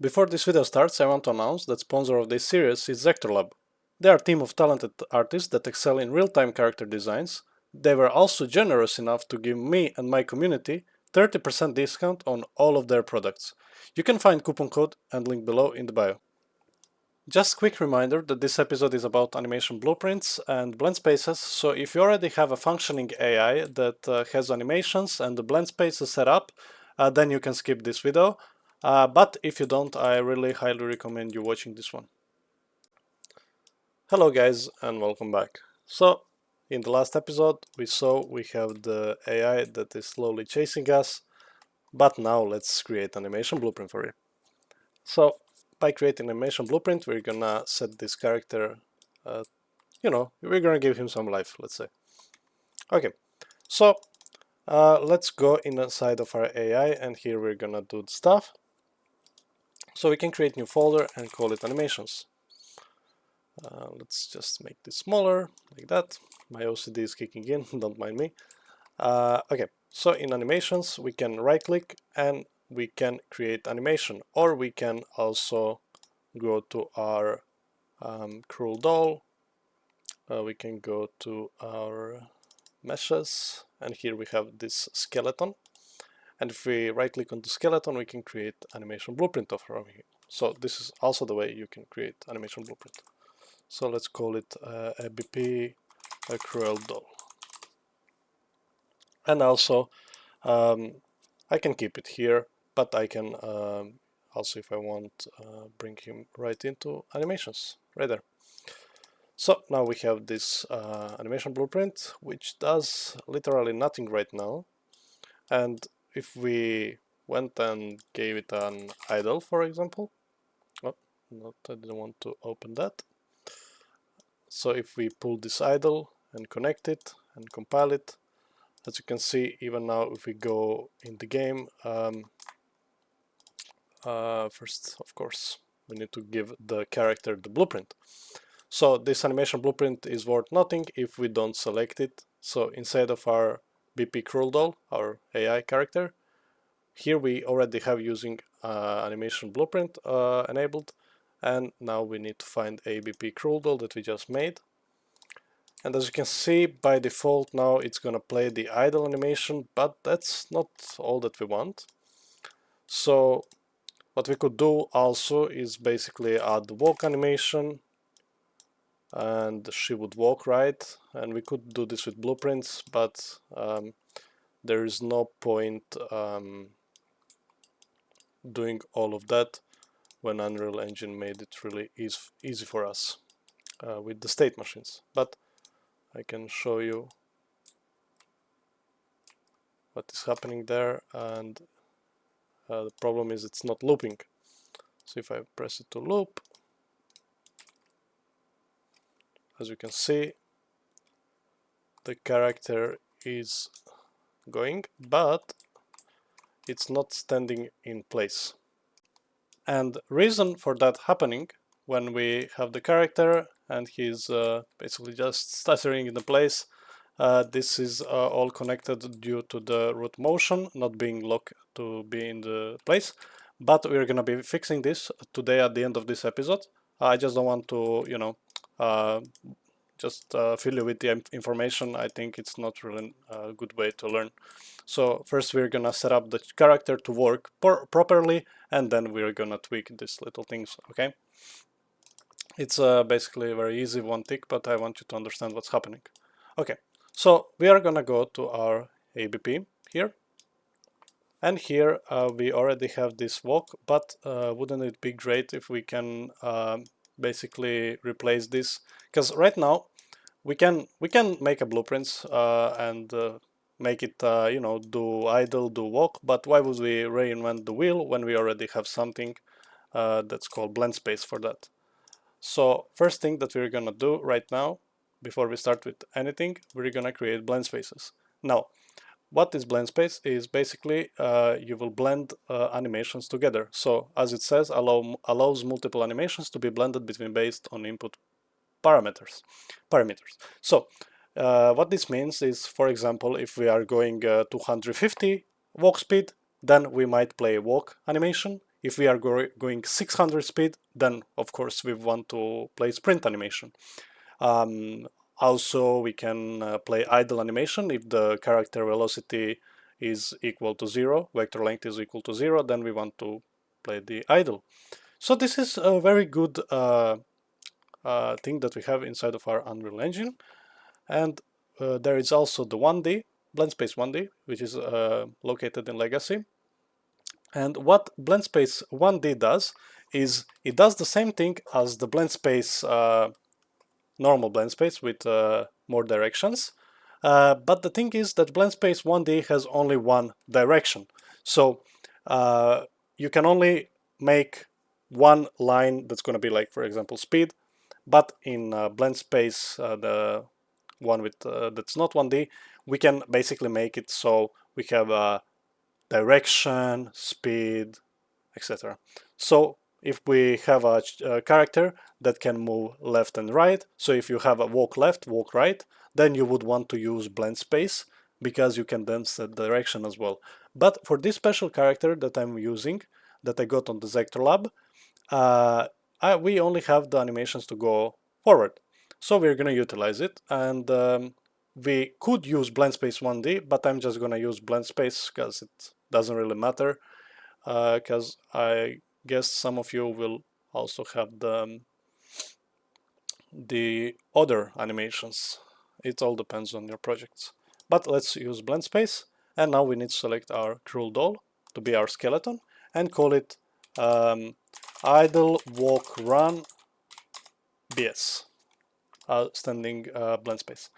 Before this video starts, I want to announce that sponsor of this series is Lab. They are a team of talented artists that excel in real-time character designs. They were also generous enough to give me and my community 30% discount on all of their products. You can find coupon code and link below in the bio. Just quick reminder that this episode is about animation blueprints and blend spaces, so if you already have a functioning AI that has animations and the blend spaces set up, then you can skip this video. But if you don't, I really highly recommend you watching this one. Hello guys and welcome back. So in the last episode we saw we have the AI that is slowly chasing us, but now let's create animation blueprint for it. So by creating animation blueprint, we're gonna set this character, we're gonna give him some life, let's say. Okay, so let's go inside of our AI, and here we're gonna do the stuff. So we can create new folder and call it animations. Let's just make this smaller, like that. My OCD is kicking in, don't mind me. Okay, so in animations, we can right click and we can create animation, or we can also go to our cruel doll. We can go to our meshes, and here we have this skeleton. And if we right click on the skeleton, we can create animation blueprint of from here. So this is also the way you can create animation blueprint. So let's call it ABP a cruel doll. And also I can keep it here, but I can also, if I want, bring him right into animations, right there. So now we have this animation blueprint, which does literally nothing right now. And if we went and gave it an idle, for example, I didn't want to open that. So if we pull this idle and connect it and compile it, as you can see, even now if we go in the game, first of course we need to give the character the blueprint. So this animation blueprint is worth nothing if we don't select it. So inside of our BP Cruel Doll, our AI character, here we already have using animation blueprint enabled, and now we need to find a BP Cruel Doll that we just made. And as you can see, by default now it's gonna play the idle animation, but that's not all that we want. So what we could do also is basically add the walk animation, and she would walk, right? And we could do this with blueprints, but there is no point doing all of that when Unreal Engine made it really easy for us with the state machines. But I can show you what is happening there, and the problem is it's not looping. So if I press it to loop, as you can see, the character is going, but it's not standing in place. And reason for that happening, when we have the character and he's basically just stuttering in the place, this is all connected due to the root motion not being locked to be in the place. But we're gonna be fixing this today at the end of this episode. I just don't want to, just fill you with the information. I think it's not really a good way to learn. So first we're gonna set up the character to work properly, and then we're gonna tweak these little things, okay? It's basically a very easy one tick, but I want you to understand what's happening. Okay, so we are gonna go to our ABP here. And here we already have this walk, but wouldn't it be great if we can basically replace this? Because right now we can make a blueprints and make it do idle, do walk, but why would we reinvent the wheel when we already have something that's called Blendspace for that? So first thing that we're gonna do right now, before we start with anything, we're gonna create blend spaces. Now what is blend space is basically you will blend animations together. So as it says, allows multiple animations to be blended between based on input parameters. So what this means is, for example, if we are going 250 walk speed, then we might play walk animation. If we are going 600 speed, then of course we want to play sprint animation. Also, we can play idle animation. If the character velocity is equal to 0, vector length is equal to 0, then we want to play the idle. So this is a very good thing that we have inside of our Unreal Engine. And there is also the 1D, Blendspace 1D, which is located in Legacy. And what Blendspace 1D does is it does the same thing as the Blendspace normal Blendspace with more directions. But the thing is that Blendspace 1D has only one direction. So you can only make one line that's going to be like, for example, speed. But in Blendspace, the one with that's not 1D, we can basically make it so we have direction, speed, etc. So if we have a character that can move left and right, so if you have a walk left, walk right, then you would want to use Blendspace because you can then set direction as well. But for this special character that I'm using, that I got on the Zector Lab, we only have the animations to go forward. So we're going to utilize it, and we could use Blendspace 1D, but I'm just going to use Blendspace because it doesn't really matter, because I guess some of you will also have the other animations. It all depends on your projects. But let's use Blendspace, and now we need to select our cruel doll to be our skeleton and call it idle walk run BS, standing Blendspace.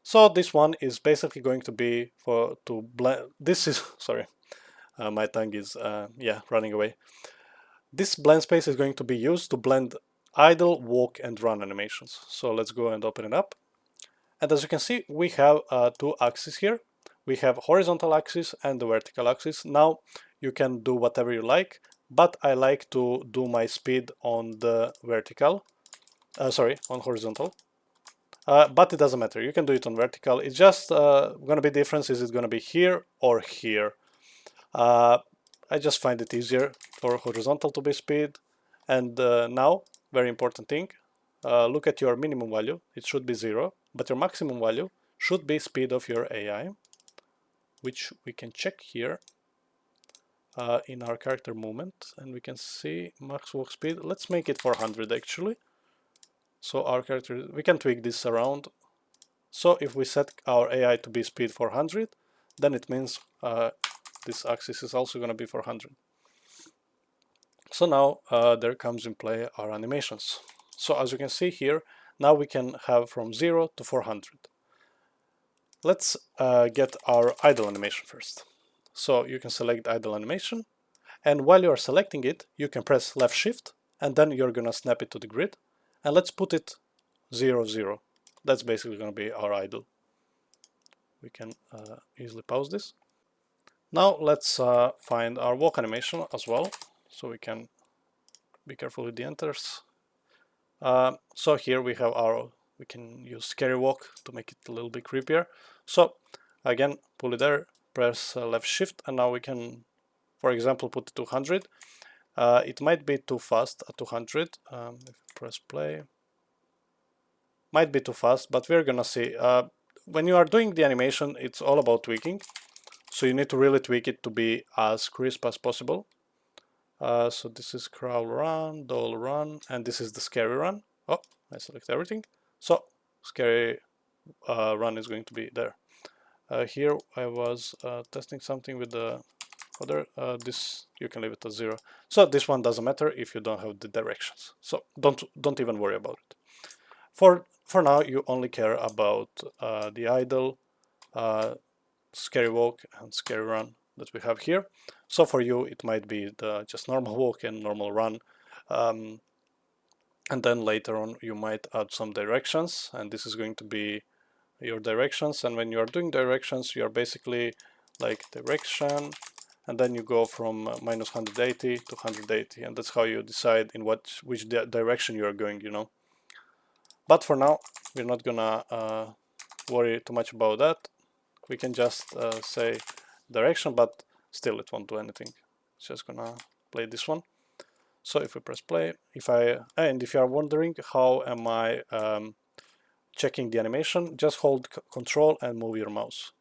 So this one is basically going to be for to blend. This is sorry, my tongue is running away. This Blendspace is going to be used to blend idle, walk, and run animations. So let's go and open it up. And as you can see, we have two axes here. We have horizontal axis and the vertical axis. Now you can do whatever you like, but I like to do my speed on the vertical, on horizontal. But it doesn't matter, you can do it on vertical. It's just going to be difference, is it going to be here or here? I just find it easier for horizontal to be speed. And now, very important thing, look at your minimum value. It should be 0, but your maximum value should be speed of your AI, which we can check here in our character movement, and we can see max walk speed. Let's make it 400 actually. So our character, we can tweak this around. So if we set our AI to be speed 400, then it means this axis is also going to be 400. So now there comes in play our animations. So as you can see here, now we can have from 0 to 400. Let's get our idle animation first. So you can select idle animation, and while you are selecting it, you can press left shift, and then you're gonna snap it to the grid. And let's put it 0, 0. That's basically gonna be our idle. We can easily pause this. Now let's find our walk animation as well, so we can be careful with the enters. So here we have we can use scary walk to make it a little bit creepier. So again, pull it there, press left shift, and now we can, for example, put it 200. It might be too fast at 200. If you press play, might be too fast, but we're gonna see. When you are doing the animation, it's all about tweaking. So you need to really tweak it to be as crisp as possible. So this is crawl run, doll run, and this is the scary run. Oh, I select everything. So scary run is going to be there. Here I was testing something with the other. This you can leave it at 0. So this one doesn't matter if you don't have the directions. So don't even worry about it. For now, you only care about the idle, scary walk, and scary run that we have here. So for you, it might be the just normal walk and normal run. And then later on, you might add some directions, and this is going to be your directions. And when you are doing directions, you are basically like direction, and then you go from minus 180 to 180, and that's how you decide in which direction you are going, you know. But for now, we're not gonna worry too much about that. We can just say direction, but still it won't do anything. It's just gonna play this one. So if we press play, if you are wondering how am I checking the animation, just hold Control and move your mouse.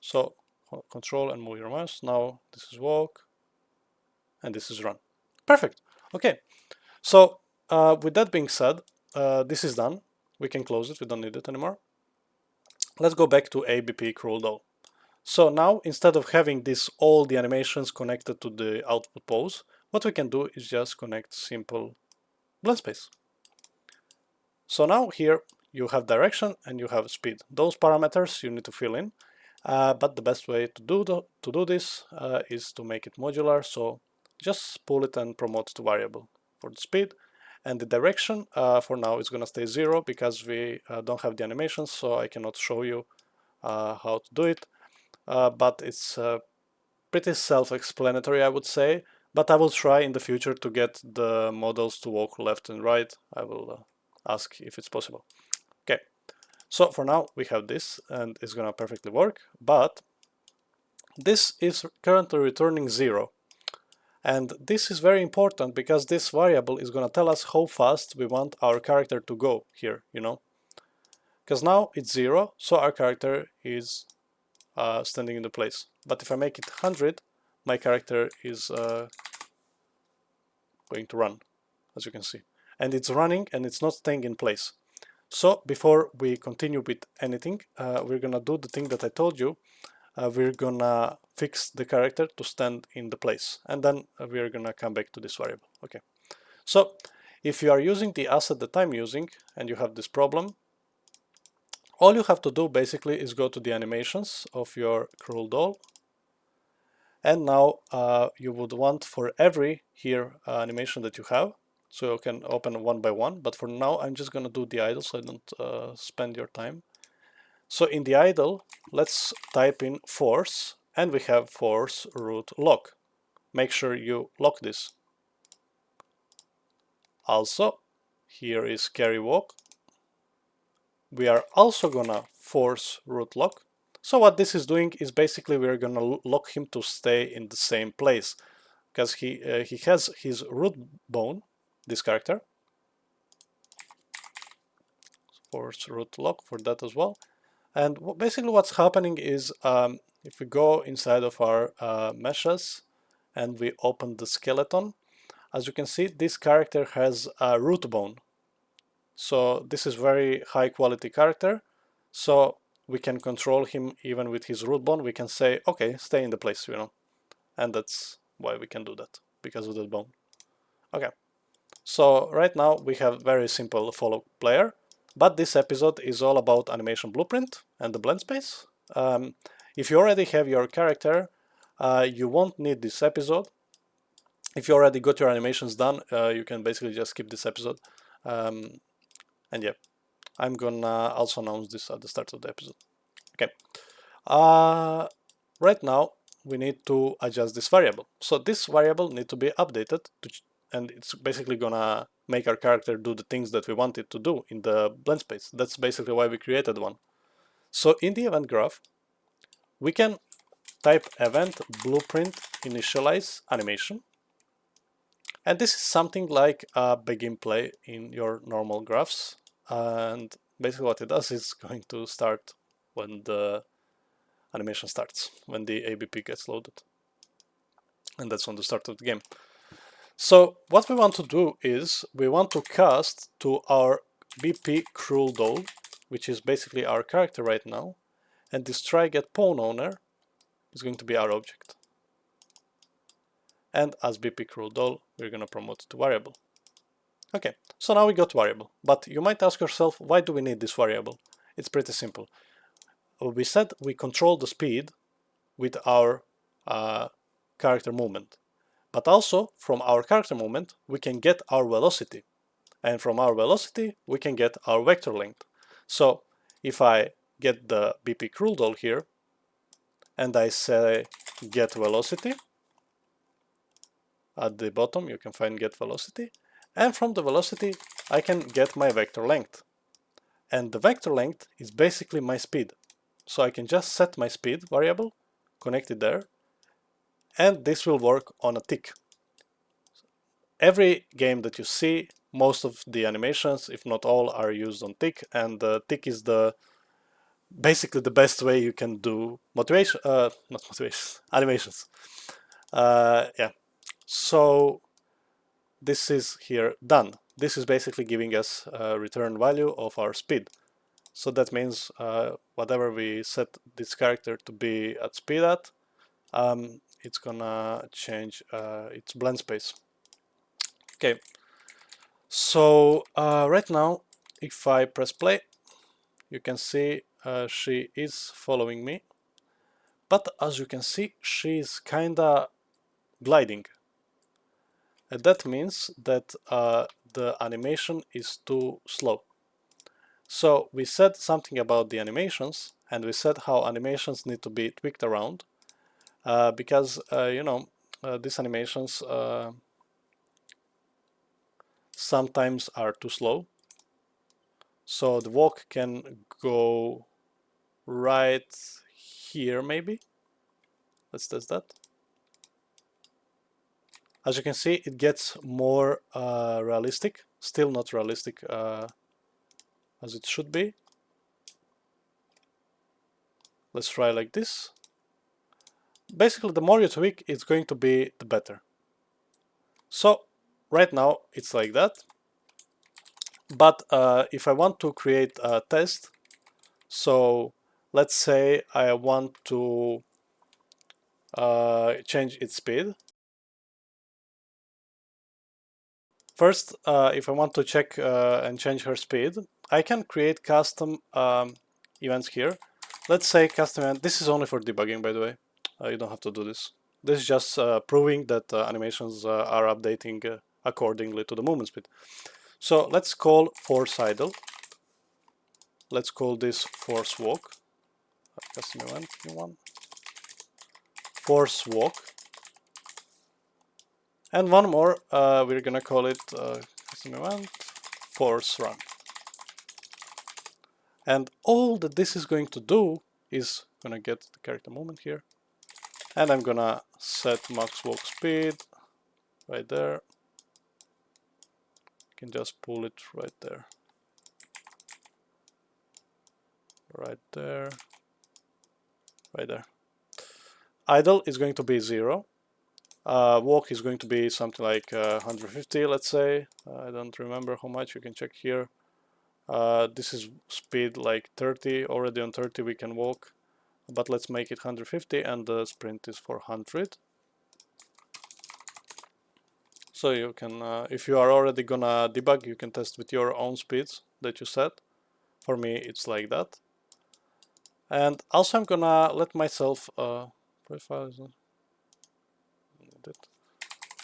So Control and move your mouse. Now this is walk, and this is run. Perfect. Okay. So with that being said, this is done. We can close it. We don't need it anymore. Let's go back to ABP Cruel Doll. So now, instead of having all the animations connected to the output pose, what we can do is just connect simple Blendspace. So now here you have direction and you have speed. Those parameters you need to fill in, but the best way to do this is to make it modular. So just pull it and promote to variable for the speed. And the direction for now is going to stay 0 because we don't have the animations, so I cannot show you how to do it. But it's pretty self-explanatory, I would say. But I will try in the future to get the models to walk left and right. I will ask if it's possible. Okay, so for now we have this and it's gonna perfectly work, but this is currently returning 0. And this is very important because this variable is gonna tell us how fast we want our character to go here, you know? Because now it's 0, so our character is standing in the place. But if I make it 100, my character is going to run, as you can see. And it's running and it's not staying in place. So before we continue with anything, we're gonna do the thing that I told you. We're gonna fix the character to stand in the place, and then we're gonna come back to this variable. Okay. So if you are using the asset that I'm using and you have this problem, all you have to do basically is go to the animations of your Cruel Doll. And now you would want for every here animation that you have, so you can open one by one, but for now I'm just going to do the idle so I don't spend your time. So in the idle, let's type in force, and we have force root lock. Make sure you lock this. Also, here is carry walk. We are also gonna force root lock. So what this is doing is basically we're gonna lock him to stay in the same place, because he has his root bone, this character. Force root lock for that as well. And basically what's happening is if we go inside of our meshes and we open the skeleton, as you can see, this character has a root bone. So this is very high quality character. So we can control him even with his root bone. We can say, okay, stay in the place, you know. And that's why we can do that, because of the bone. Okay. So right now we have very simple follow player, but this episode is all about animation blueprint and the blend space. If you already have your character, you won't need this episode. If you already got your animations done, you can basically just skip this episode. And yeah, I'm gonna also announce this at the start of the episode. Okay. Right now we need to adjust this variable. So this variable needs to be updated and it's basically gonna make our character do the things that we want it to do in the blend space. That's basically why we created one. So in the event graph, we can type event blueprint initialize animation. And this is something like a begin play in your normal graphs. And basically what it does is going to start when the animation starts, when the ABP gets loaded. And that's on the start of the game. So what we want to do is we want to cast to our BP Cruel Doll, which is basically our character right now, and this try get pawn owner is going to be our object. And as BP Cruel Doll, we're going to promote it to variable. Okay, so now we got variable, but you might ask yourself, why do we need this variable? It's pretty simple. We said we control the speed with our character movement. But also, from our character movement, we can get our velocity. And from our velocity, we can get our vector length. So, if I get the BP Cruel Doll here, and I say get velocity, at the bottom you can find get velocity, and from the velocity I can get my vector length. And the vector length is basically my speed. So I can just set my speed variable, connect it there, and this will work on a tick. every game that you see, most of the animations, if not all, are used on tick, and tick is basically the best way you can do motivation, not motivation, animations. Yeah, so this is here done. This is basically giving us a return value of our speed. So that means whatever we set this character to be at speed at, it's gonna change its blend space. Okay, so right now, if I press play, you can see she is following me. But as you can see, she is kinda gliding. And that means that the animation is too slow. So we said something about the animations, and we said how animations need to be tweaked around because you know, these animations sometimes are too slow. So the walk can go right here maybe. Let's test that. As you can see, it gets more realistic, still not realistic as it should be. Let's try like this. Basically, the more you tweak, it's going to be the better. So right now it's like that. But if I want to create a test, so let's say I want to change its speed. First, if I want to check and change her speed, I can create custom events here. Let's say custom event. This is only for debugging, by the way. You don't have to do this. This is just proving that animations are updating accordingly to the movement speed. So let's call force idle. Let's call this force walk. Custom event, new one. Force walk. And one more, we're gonna call it custom event force run. And all that this is going to do is gonna get the character movement here. And I'm gonna set max walk speed right there. You can just pull it right there. Right there. Right there. Idle is going to be 0. Walk is going to be something like 150, let's say. I don't remember how much, you can check here. This is speed like 30, already on 30 we can walk, but let's make it 150, and the sprint is 400. So you can, if you are already gonna debug, you can test with your own speeds that you set. For me, it's like that. And also I'm gonna let myself,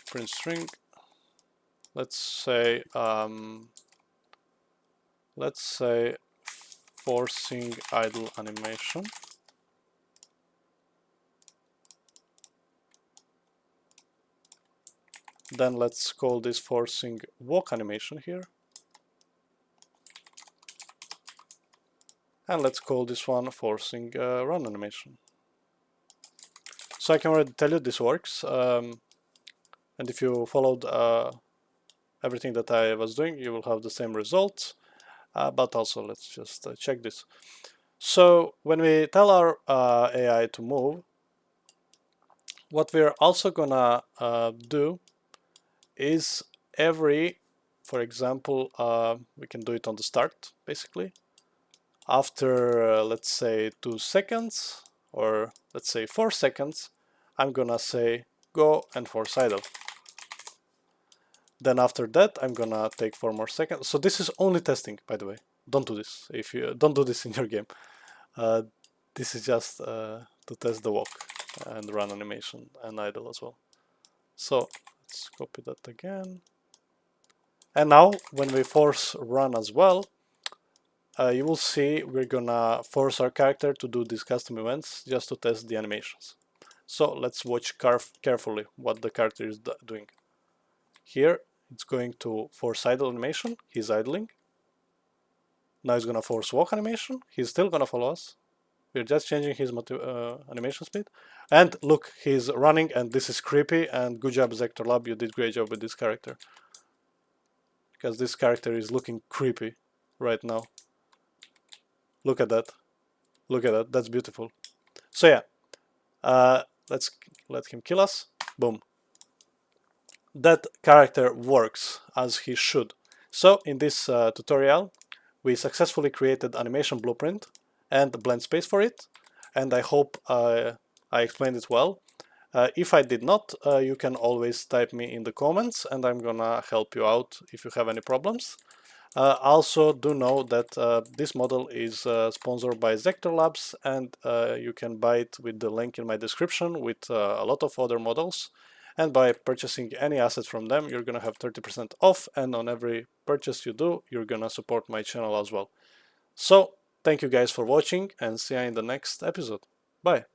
print string, let's say forcing idle animation. Then let's call this forcing walk animation here. And let's call this one forcing run animation. So I can already tell you this works. And if you followed everything that I was doing, you will have the same results. But also let's just check this. So when we tell our AI to move, what we're also gonna do is for example, we can do it on the start, basically. After, let's say, 2 seconds, or let's say 4 seconds, I'm gonna say go and force idle. Then after that, I'm gonna take 4 more seconds. So this is only testing, by the way. Don't do this. If you don't do this in your game, this is just to test the walk and run animation and idle as well. So let's copy that again. And now when we force run as well, you will see we're gonna force our character to do these custom events just to test the animations. So let's watch carefully what the character is doing. Here it's going to force idle animation, he's idling. Now he's gonna force walk animation, he's still gonna follow us. We're just changing his animation speed. And look, he's running, and this is creepy, and good job, Zector Lab, you did great job with this character. Because this character is looking creepy right now. Look at that. Look at that, that's beautiful. So yeah, let's let him kill us. Boom. That character works as he should. So in this tutorial, we successfully created animation blueprint and the blend space for it, and I hope I explained it well. If I did not, you can always type me in the comments and I'm gonna help you out if you have any problems. Also do know that this model is sponsored by Zector Labs, and you can buy it with the link in my description with a lot of other models. And by purchasing any assets from them, you're gonna have 30% off, and on every purchase you do, you're gonna support my channel as well. So thank you guys for watching, and see you in the next episode. Bye!